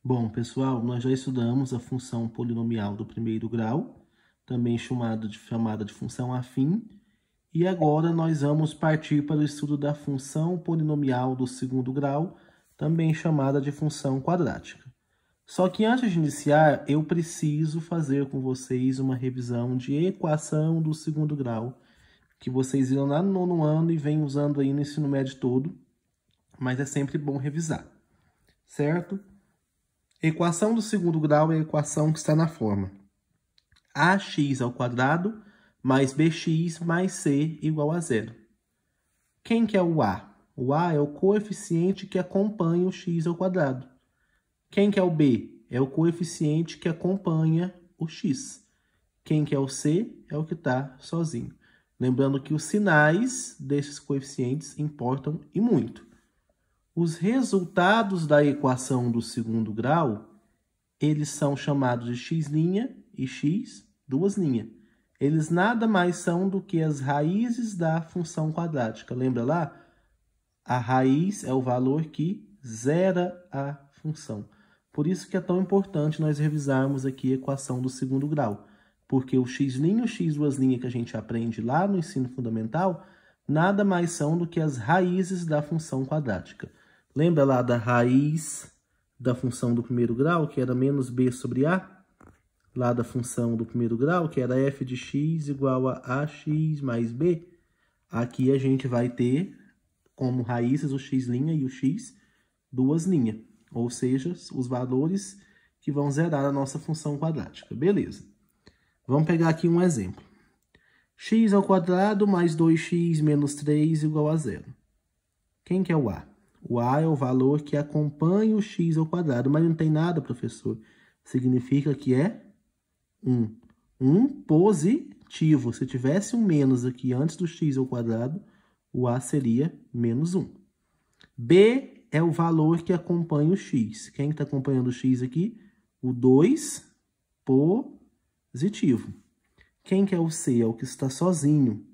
Bom, pessoal, nós já estudamos a função polinomial do primeiro grau, também chamada de função afim, e agora nós vamos partir para o estudo da função polinomial do segundo grau, também chamada de função quadrática. Só que antes de iniciar, eu preciso fazer com vocês uma revisão de equação do segundo grau, que vocês viram lá no nono ano e vêm usando aí no ensino médio todo, mas é sempre bom revisar, certo? Equação do segundo grau é a equação que está na forma ax ao quadrado mais bx mais c igual a zero. Quem que é o a? O a é o coeficiente que acompanha o x ao quadrado. Quem que é o b? É o coeficiente que acompanha o x. Quem que é o c? É o que está sozinho. Lembrando que os sinais desses coeficientes importam e muito. Os resultados da equação do segundo grau, eles são chamados de x' e x duas linhas. Eles nada mais são do que as raízes da função quadrática. Lembra lá? A raiz é o valor que zera a função. Por isso que é tão importante nós revisarmos aqui a equação do segundo grau. Porque o x' e o x duas linhas que a gente aprende lá no ensino fundamental, nada mais são do que as raízes da função quadrática. Lembra lá da raiz da função do primeiro grau, que era menos b sobre a? Lá da função do primeiro grau, que era f de x igual a ax mais b. Aqui a gente vai ter como raízes o x' e o x duas linhas. Ou seja, os valores que vão zerar a nossa função quadrática. Beleza. Vamos pegar aqui um exemplo. X ao quadrado mais 2x menos 3 igual a zero. Quem que é o a? O a é o valor que acompanha o x ao quadrado, mas não tem nada, professor. Significa que é 1. 1 positivo. Se tivesse um menos aqui antes do x ao quadrado, o a seria menos 1. B é o valor que acompanha o x. Quem está acompanhando o x aqui? O 2 positivo. Quem que é o c? É o que está sozinho.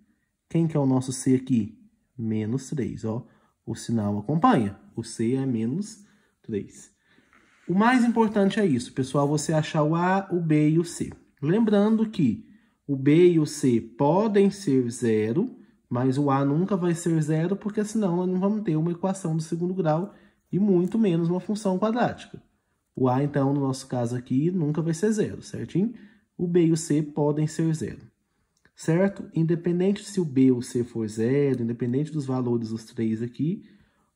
Quem que é o nosso c aqui? Menos 3, ó. O sinal acompanha. O C é menos 3. O mais importante é isso, pessoal, você achar o A, o B e o C. Lembrando que o B e o C podem ser zero, mas o A nunca vai ser zero, porque senão nós não vamos ter uma equação do segundo grau e muito menos uma função quadrática. O A, então, no nosso caso aqui, nunca vai ser zero, certinho? O B e o C podem ser zero. Certo? Independente se o B ou o C for zero, independente dos valores dos três aqui,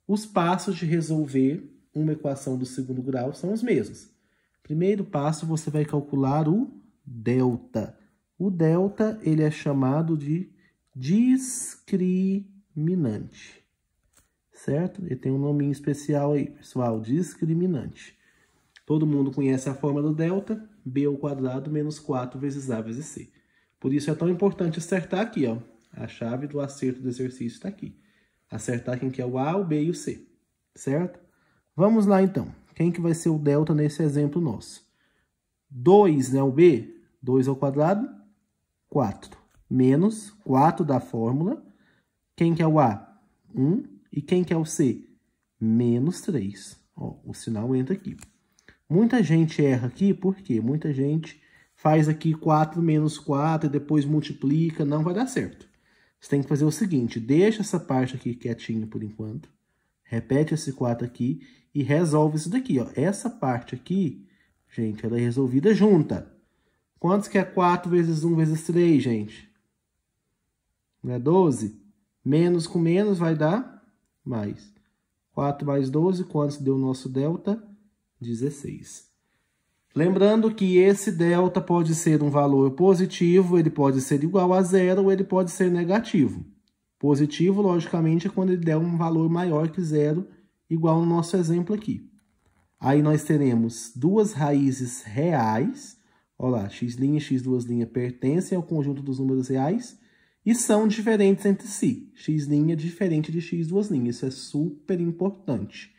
os passos de resolver uma equação do segundo grau são os mesmos. Primeiro passo, você vai calcular o delta. O delta, ele é chamado de discriminante. Certo? Ele tem um nominho especial aí, pessoal, discriminante. Todo mundo conhece a forma do delta, b ao quadrado menos 4 vezes a vezes c. Por isso é tão importante acertar aqui, ó. A chave do acerto do exercício está aqui. Acertar quem que é o A, o B e o C, certo? Vamos lá, então. Quem que vai ser o delta nesse exemplo nosso? 2, né, o B? 2 ao quadrado, 4. Menos 4 da fórmula. Quem que é o A? 1. E quem que é o C? Menos 3. Ó, o sinal entra aqui. Muita gente erra aqui, por quê? Muita gente faz aqui 4 menos 4 e depois multiplica, não vai dar certo. Você tem que fazer o seguinte, deixa essa parte aqui quietinha por enquanto, repete esse 4 aqui e resolve isso daqui, ó. Essa parte aqui, gente, ela é resolvida junta. Quantos que é 4 vezes 1 vezes 3, gente? Não é 12? Menos com menos vai dar mais. 4 mais 12, quantos deu o nosso delta? 16. Lembrando que esse delta pode ser um valor positivo, ele pode ser igual a zero ou ele pode ser negativo. Positivo, logicamente, é quando ele der um valor maior que zero, igual no nosso exemplo aqui. Aí nós teremos duas raízes reais. Olha lá, x' e x duas linhas pertencem ao conjunto dos números reais e são diferentes entre si. X' é diferente de x duas linhas, isso é super importante.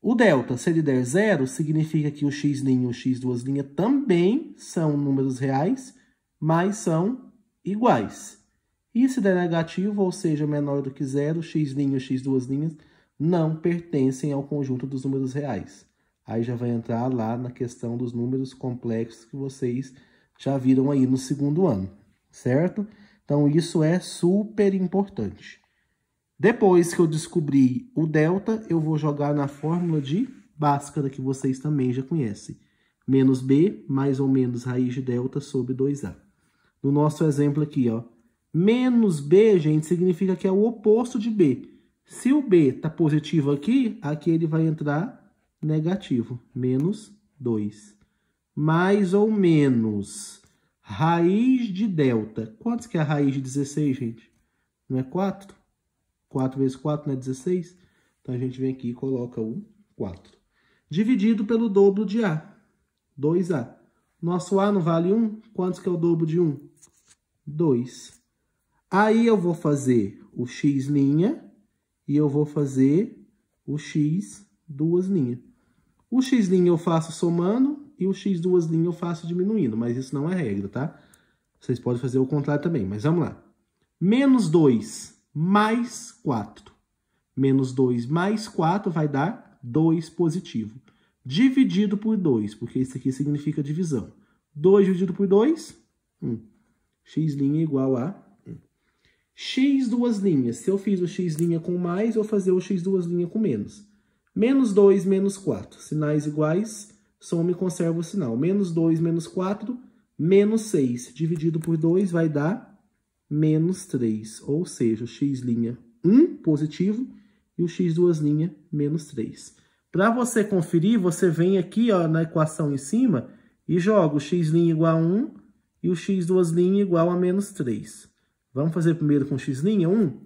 O delta, se ele der zero, significa que o x' e o x duas linhas também são números reais, mas são iguais. E se der negativo, ou seja, menor do que zero, x' e x duas linhas não pertencem ao conjunto dos números reais. Aí já vai entrar lá na questão dos números complexos que vocês já viram aí no segundo ano, certo? Então, isso é super importante. Depois que eu descobri o delta, eu vou jogar na fórmula de Bhaskara, que vocês também já conhecem. Menos b, mais ou menos raiz de delta sobre 2a. No nosso exemplo aqui, ó, menos b, gente, significa que é o oposto de b. Se o b está positivo aqui, aqui ele vai entrar negativo, menos 2. Mais ou menos raiz de delta. Quantos que é a raiz de 16, gente? Não é 4? 4 vezes 4 não é 16? Então, a gente vem aqui e coloca o 4. Dividido pelo dobro de A, 2A. Nosso A não vale 1? Quantos que é o dobro de 1? 2. Aí, eu vou fazer o x' e eu vou fazer o x duas linhas. O x' eu faço somando e o x duas linhas eu faço diminuindo, mas isso não é regra, tá? Vocês podem fazer o contrário também, mas vamos lá. Menos 2 mais 4. Menos 2 mais 4 vai dar 2 positivo. Dividido por 2, porque isso aqui significa divisão. 2 dividido por 2, 1. X' igual a 1. X duas linhas. Se eu fiz o x' com mais, eu vou fazer o x duas linhas com menos. Menos 2, menos 4. Sinais iguais, soma e conserva o sinal. Menos 2, menos 4, menos 6. Dividido por 2 vai dar menos 3. Ou seja, o x' 1 positivo e o x duas linhas menos 3. Para você conferir, você vem aqui ó, na equação em cima e joga o x' igual a 1 e o x duas linhas igual a menos 3. Vamos fazer primeiro com x', 1.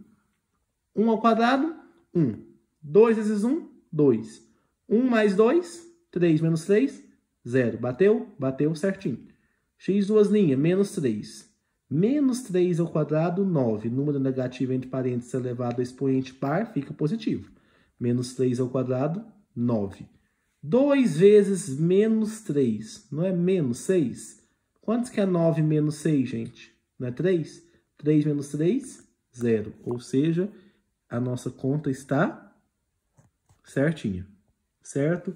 1 ao quadrado, 1. 2 vezes 1, 2. 1 mais 2, 3 menos 3, 0. Bateu? Bateu certinho. X duas linhas, menos 3. Menos 3 ao quadrado, 9. Número negativo entre parênteses elevado a expoente par, fica positivo. Menos 3 ao quadrado, 9. 2 vezes menos 3, não é menos 6? Quantos que é 9 menos 6, gente? Não é 3? 3 menos 3, 0. Ou seja, a nossa conta está certinha, certo?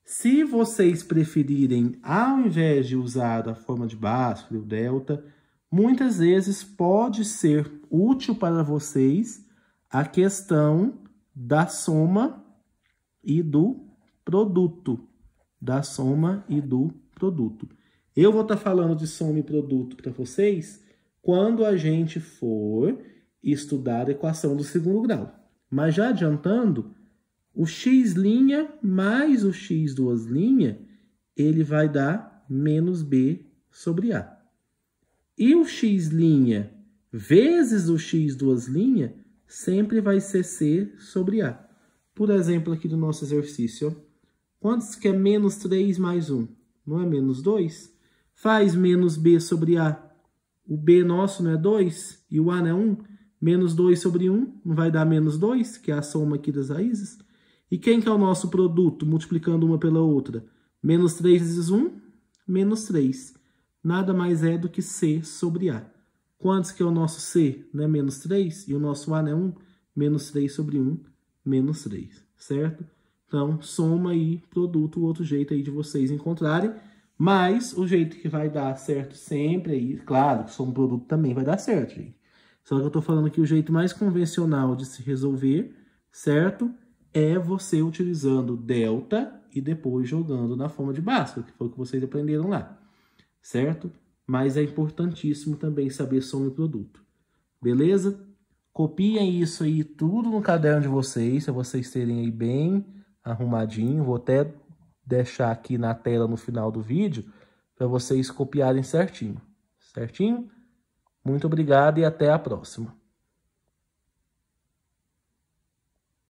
Se vocês preferirem, ao invés de usar a forma de Bhaskara e o delta, muitas vezes pode ser útil para vocês a questão da soma e do produto. Da soma e do produto. Eu vou estar falando de soma e produto para vocês quando a gente for estudar a equação do segundo grau. Mas já adiantando, o x' mais o x duas linhas, ele vai dar menos b sobre a. E o x' vezes o x duas linhas sempre vai ser c sobre a. Por exemplo, aqui do nosso exercício, ó. Quantos que é menos 3 mais 1? Não é menos 2? Faz menos b sobre a. O b nosso não é 2 e o a não é 1. Menos 2 sobre 1 não vai dar menos 2, que é a soma aqui das raízes. E quem que é o nosso produto, multiplicando uma pela outra? Menos 3 vezes 1, menos 3. Nada mais é do que c sobre a. Quantos que é o nosso c? Não é menos 3? E o nosso a não é 1? Menos 3 sobre 1, menos 3, certo? Então, soma e produto, o outro jeito aí de vocês encontrarem. Mas o jeito que vai dar certo sempre aí, claro, que soma e produto também vai dar certo, gente. Só que eu tô falando aqui o jeito mais convencional de se resolver, certo? É você utilizando delta e depois jogando na forma de Bhaskara, que foi o que vocês aprenderam lá, certo? Mas é importantíssimo também saber soma e produto, beleza? Copiem isso aí tudo no caderno de vocês, para vocês terem aí bem arrumadinho. Vou até deixar aqui na tela no final do vídeo, para vocês copiarem certinho, certinho? Muito obrigado e até a próxima.